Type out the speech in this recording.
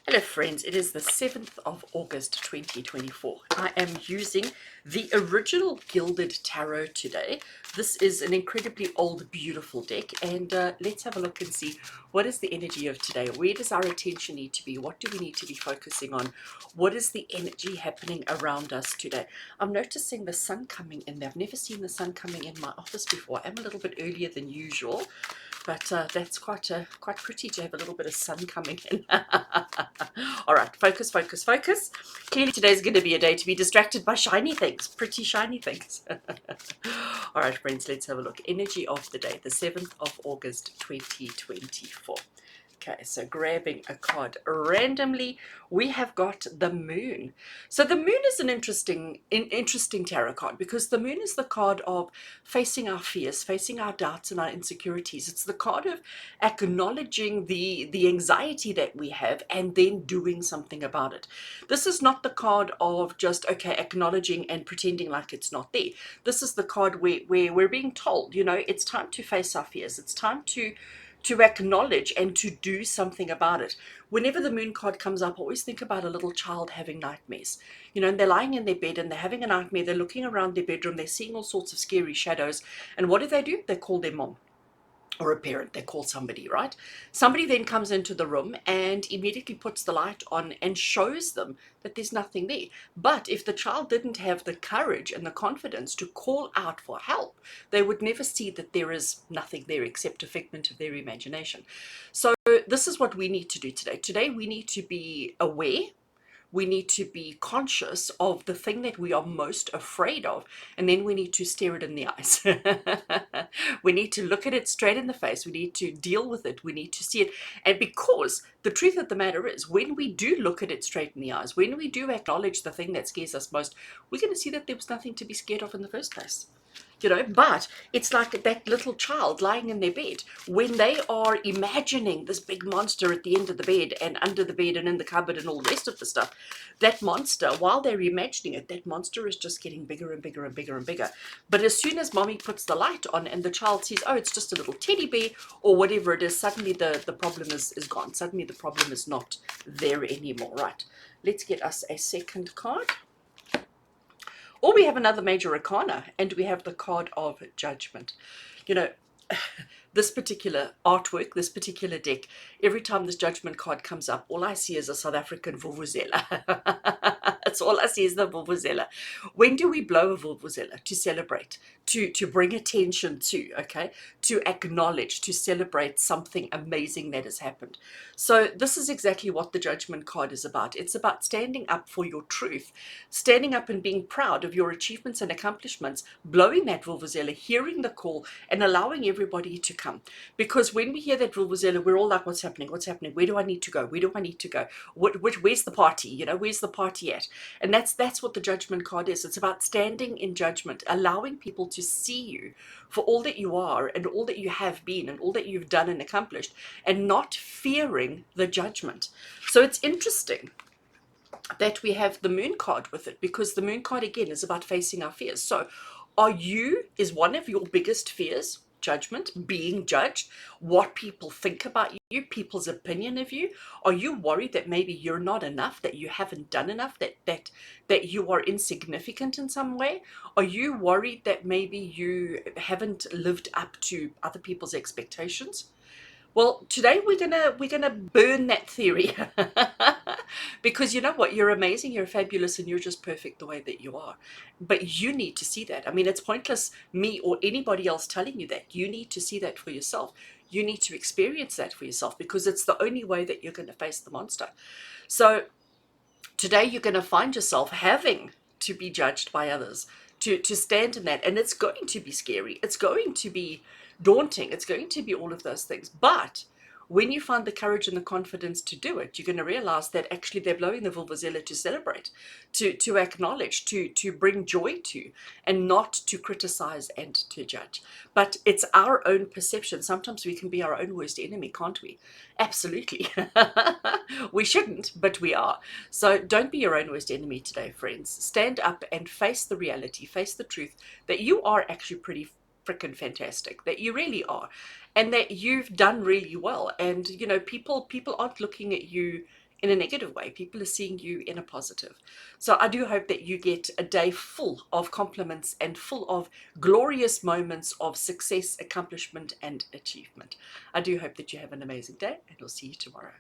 Hello friends, it is the 7th of August 2024. I am using the original Gilded Tarot today. This is an incredibly old, beautiful deck, and let's have a look and see what is the energy of today. Where does our attention need to be? What do we need to be focusing on? What is the energy happening around us today? I'm noticing the sun coming in. I've never seen the sun coming in my office before. I'm a little bit earlier than usual, but that's quite pretty to have a little bit of sun coming in. All right, focus, focus, focus. Clearly today's going to be a day to be distracted by shiny things, pretty shiny things. All right, friends, let's have a look. Energy of the day, the 7th of August 2024. Okay, so grabbing a card randomly, we have got the moon. So the moon is an interesting tarot card because the moon is the card of facing our fears, facing our doubts and our insecurities. It's the card of acknowledging the anxiety that we have and then doing something about it. This is not the card of just, okay, acknowledging and pretending like it's not there. This is the card where we're being told, you know, it's time to face our fears. It's time to acknowledge and to do something about it. Whenever the moon card comes up, I always think about a little child having nightmares. You know, and they're lying in their bed and they're having a nightmare. They're looking around their bedroom. They're seeing all sorts of scary shadows. And what do? They call their mom or a parent. They call somebody, right? Somebody then comes into the room and immediately puts the light on and shows them that there's nothing there. But if the child didn't have the courage and the confidence to call out for help, they would never see that there is nothing there except a figment of their imagination. So this is what we need to do today. Today we need to be aware, we need to be conscious of the thing that we are most afraid of, and then we need to stare it in the eyes. We need to look at it straight in the face. We need to deal with it. We need to see it. And because the truth of the matter is, when we do look at it straight in the eyes, when we do acknowledge the thing that scares us most, we're going to see that there was nothing to be scared of in the first place. You know, but it's like that little child lying in their bed when they are imagining this big monster at the end of the bed and under the bed and in the cupboard and all the rest of the stuff. That monster, while they're imagining it, that monster is just getting bigger and bigger and bigger and bigger. But as soon as mommy puts the light on and the child sees, oh, it's just a little teddy bear or whatever it is, suddenly the problem is gone. Suddenly the problem is not there anymore. Right, let's get us a second card. Or we have another major arcana, and we have the card of judgment. You know, this particular artwork, this particular deck, every time this judgment card comes up, all I see is a South African vuvuzela. That's all I see is the vuvuzela. When do we blow a vuvuzela? To celebrate, to bring attention to, okay, to acknowledge, to celebrate something amazing that has happened. So this is exactly what the judgment card is about. It's about standing up for your truth, standing up and being proud of your achievements and accomplishments, blowing that vuvuzela, hearing the call, and allowing everybody to come. Because when we hear that vuvuzela, we're all like, what's happening? What's happening? Where do I need to go? Where do I need to go? Where's the party? You know, where's the party at? And that's what the judgment card is. It's about standing in judgment, allowing people to see you for all that you are and all that you have been and all that you've done and accomplished, and not fearing the judgment. So it's interesting that we have the moon card with it, because the moon card again is about facing our fears. So is one of your biggest fears judgment, being judged, what people think about you, people's opinion of you? Are you worried that maybe you're not enough, that you haven't done enough, that you are insignificant in some way? Are you worried that maybe you haven't lived up to other people's expectations? Well, today we're gonna burn that theory. Because you know what, you're amazing, you're fabulous, and you're just perfect the way that you are. But you need to see that. I mean, it's pointless me or anybody else telling you that. You need to see that for yourself. You need to experience that for yourself, because it's the only way that you're going to face the monster. So today you're going to find yourself having to be judged by others, to stand in that, and it's going to be scary, it's going to be daunting, it's going to be all of those things. But when you find the courage and the confidence to do it, you're going to realize that actually they're blowing the vuvuzela to celebrate, to acknowledge, to bring joy to, and not to criticize and to judge. But it's our own perception. Sometimes we can be our own worst enemy, can't we? Absolutely. We shouldn't, but we are. So don't be your own worst enemy today, friends. Stand up and face the reality, face the truth that you are actually pretty freaking fantastic, that you really are, and that you've done really well. And you know, people aren't looking at you in a negative way. People are seeing you in a positive. So I do hope that you get a day full of compliments and full of glorious moments of success, accomplishment, and achievement. I do hope that you have an amazing day, and we'll see you tomorrow.